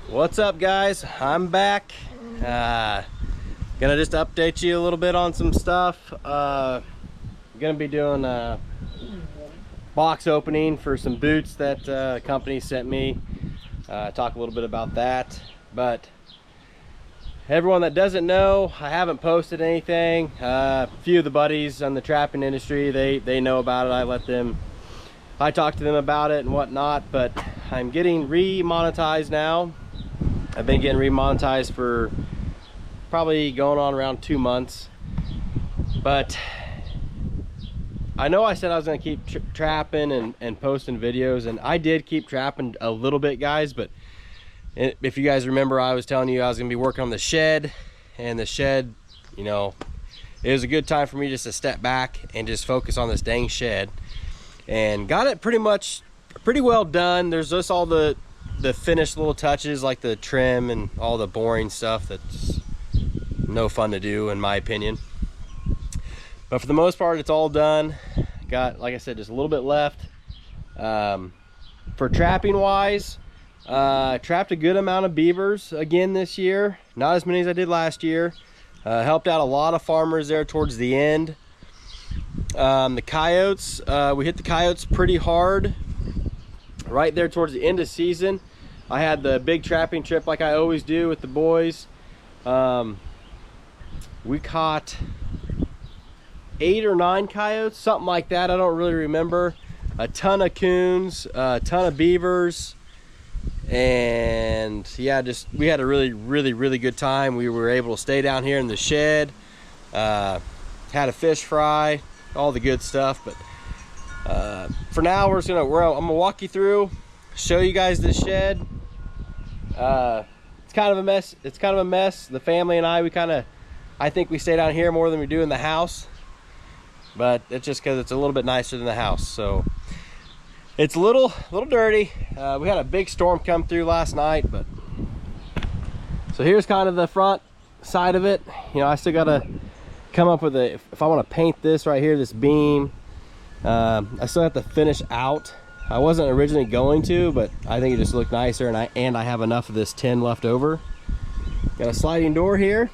What's up, guys? I'm back. Gonna just update you a little bit on some stuff. Gonna be doing a box opening for some boots that a company sent me. Talk a little bit about that. But everyone that doesn't know, I haven't posted anything. A few of the buddies in the trapping industry, they know about it. I talk to them about it and whatnot, but I'm getting re-monetized now. I've been getting re-monetized for probably going on around 2 months, but I know I said I was going to keep trapping and posting videos, and I did keep trapping a little bit, guys. But if you guys remember, I was telling you I was going to be working on the shed, and the shed, you know, it was a good time for me just to step back and just focus on this dang shed, and got it pretty well done. There's just all the finished little touches like the trim and all the boring stuff that's no fun to do in my opinion, but for the most part it's all done. Got, like I said, just a little bit left. For trapping wise, trapped a good amount of beavers again this year, not as many as I did last year. Helped out a lot of farmers there towards the end. The coyotes, we hit the coyotes pretty hard right there towards the end of season. I had the big trapping trip like I always do with the boys. We caught 8 or 9 coyotes, something like that. I don't really remember. A ton of coons, a ton of beavers, and yeah, we had a really good time. We were able to stay down here in the shed, had a fish fry, all the good stuff. But for now, I'm gonna walk you through, show you guys this shed. It's kind of a mess. The family and I think we stay down here more than we do in the house, but it's just because it's a little bit nicer than the house. So it's a little dirty. We had a big storm come through last night, but so here's kind of the front side of it. You know, I still gotta come up with if I want to paint this right here, this beam. I still have to finish out. I wasn't originally going to, but I think it just looked nicer, and I have enough of this tin left over. Got a sliding door here.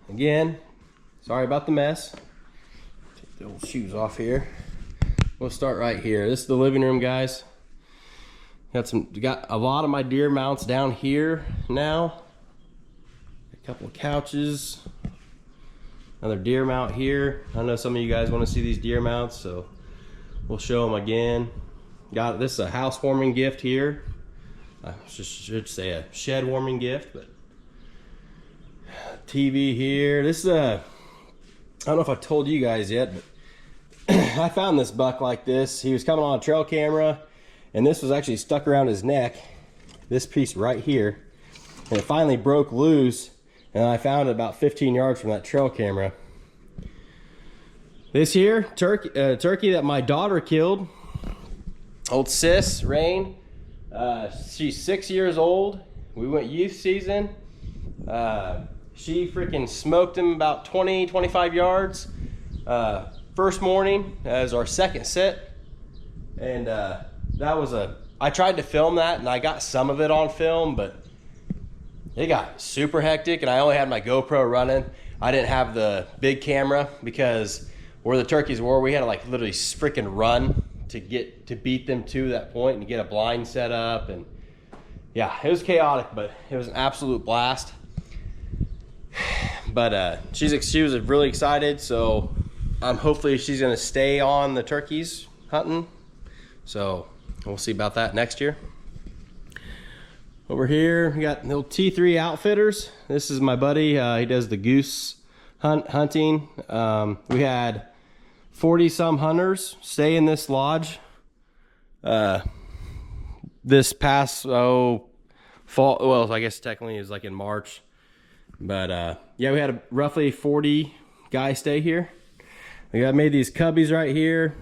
Again, sorry about the mess. Take the old shoes off here. We'll start right here. This is the living room, guys. Got a lot of my deer mounts down here now. A couple of couches. Another deer mount here. I know some of you guys want to see these deer mounts, so we'll show them again. This is a housewarming gift here. I should say a shed warming gift, but TV here. This is I don't know if I told you guys yet, but I found this buck like this. He was coming on a trail camera, and this was actually stuck around his neck, this piece right here, and it finally broke loose, and I found it about 15 yards from that trail camera. This here, turkey that my daughter killed, old sis, Rain. She's 6 years old. We went youth season. She freaking smoked him about 20-25 yards. First morning as our second sit, and I tried to film that, and I got some of it on film, but it got super hectic, and I only had my GoPro running. I didn't have the big camera because where the turkeys were, we had to like literally freaking run to beat them to that point and get a blind set up, and yeah, it was chaotic, but it was an absolute blast. But she was really excited, so hopefully she's gonna stay on the turkeys hunting. So we'll see about that next year. Over here we got little T3 Outfitters. This is my buddy. He does the goose hunting. We had 40 some hunters stay in this lodge this past fall. Well, I guess technically it was like in March, but yeah, we had roughly 40 guys stay here. I made these cubbies right here.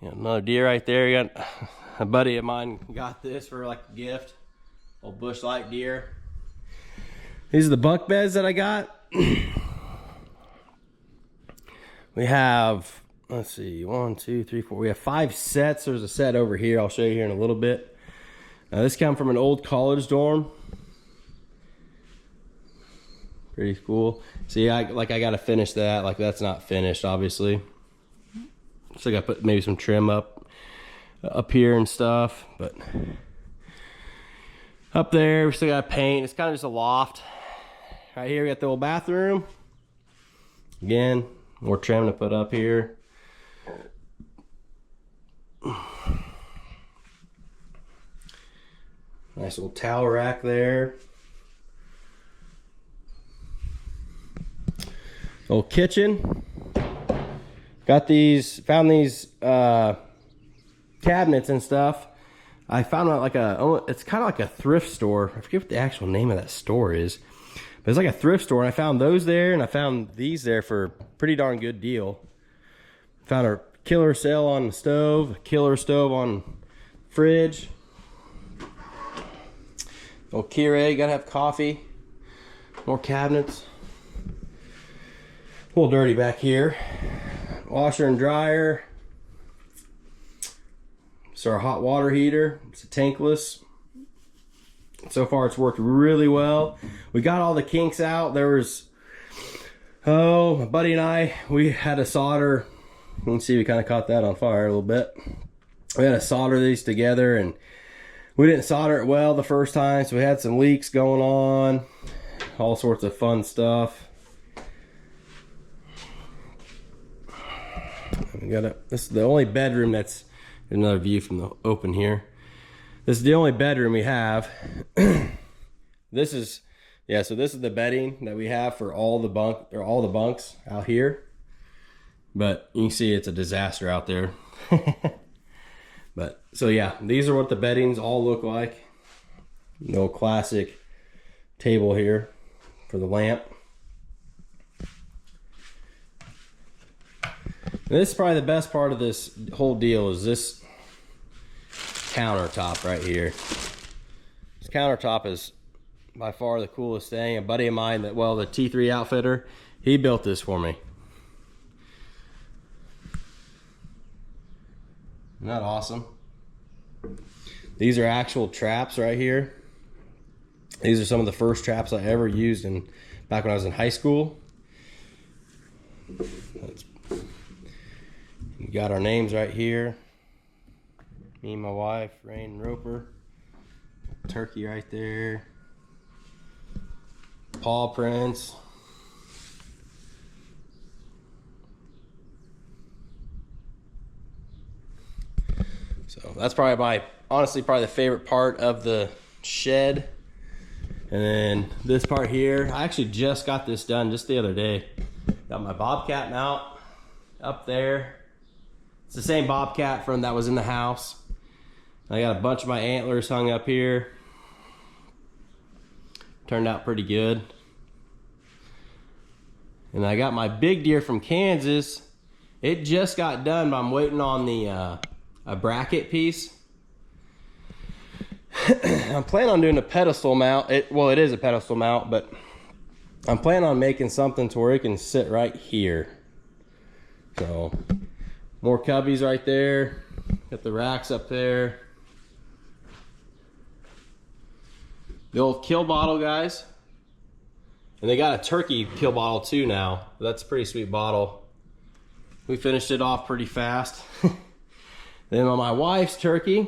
Another deer right there. You got a buddy of mine got this for like a gift. Old bush light deer. These are the bunk beds that I got. We have, let's see, 1, 2, 3, 4. We have 5 sets. There's a set over here. I'll show you here in a little bit. This came from an old college dorm. Pretty cool. See, I got to finish that. Like, that's not finished, obviously. Still got to put maybe some trim up here and stuff. But up there, we still got to paint. It's kind of just a loft. Right here, we got the old bathroom. Again, more trim to put up here. Nice little towel rack there. Little kitchen. Got these, found these cabinets and stuff. I found out like it's kind of like a thrift store. I forget what the actual name of that store is. But it's like a thrift store, and I found those there, and I found these there for a pretty darn good deal. Found a killer sale on the stove, a killer stove on fridge. Little Keurig, gotta have coffee. More cabinets. A little dirty back here. Washer and dryer. It's our hot water heater. It's a tankless. So far it's worked really well. We got all the kinks out. There was, my buddy and I, we had to solder. You can see we kind of caught that on fire a little bit. We had to solder these together, and we didn't solder it well the first time, so we had some leaks going on. All sorts of fun stuff. This is the only bedroom that's, another view from the open here. This is the only bedroom we have. This is, yeah, so this is the bedding that we have for all the bunks out here. But you can see it's a disaster out there. But, so yeah, these are what the beddings all look like. No classic table here for the lamp. And this is probably the best part of this whole deal, is this countertop right here. This countertop is by far the coolest thing. A buddy of mine, the T3 outfitter, he built this for me. Isn't that awesome? These are actual traps right here. These are some of the first traps I ever used back when I was in high school. We got our names right here. Me and my wife, Rain Roper. Turkey right there. Paw prints. So that's probably honestly probably the favorite part of the shed. And then this part here, I actually just got this done just the other day. Got my bobcat mount up there. It's the same bobcat from that was in the house. I got a bunch of my antlers hung up here. Turned out pretty good. And I got my big deer from Kansas. It just got done, but I'm waiting on the a bracket piece. I'm planning on doing a pedestal mount. It is a pedestal mount, but I'm planning on making something to where it can sit right here. So, more cubbies right there. Got the racks up there. The old kill bottle, guys. And they got a turkey kill bottle too now. That's a pretty sweet bottle. We finished it off pretty fast. Then on my wife's turkey,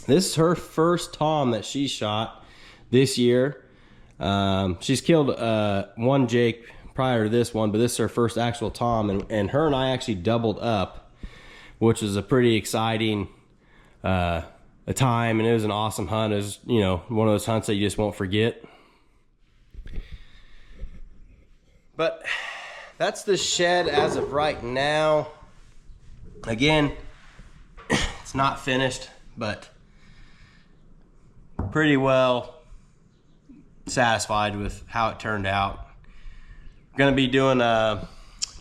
this is her first tom that she shot this year. She's killed one Jake prior to this one, but this is her first actual tom, and her and I actually doubled up, which is a pretty exciting a time, and it was an awesome hunt. It was, you know, one of those hunts that you just won't forget. But that's the shed as of right now. Again, it's not finished, but pretty well satisfied with how it turned out. I'm gonna be doing a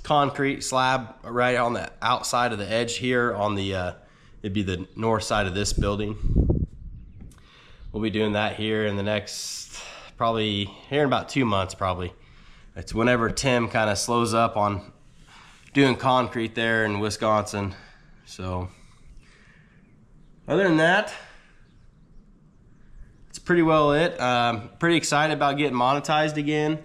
concrete slab right on the outside of the edge here on the it'd be the north side of this building. We'll be doing that here in the next, probably here in about 2 months probably. It's whenever Tim kind of slows up on doing concrete there in Wisconsin. So other than that, it's pretty well it. Pretty excited about getting monetized again,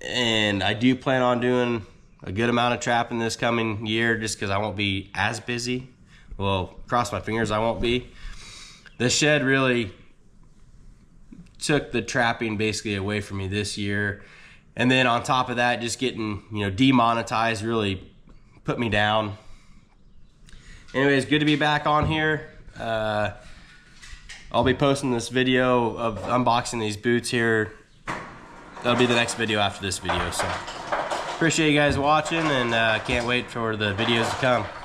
and I do plan on doing a good amount of trapping this coming year just because I won't be as busy. Well, cross my fingers I won't be. The shed really took the trapping basically away from me this year, and then on top of that, just getting, you know, demonetized really put me down. Anyways, good to be back on here. I'll be posting this video of unboxing these boots here. That'll be the next video after this video. So appreciate you guys watching, and can't wait for the videos to come.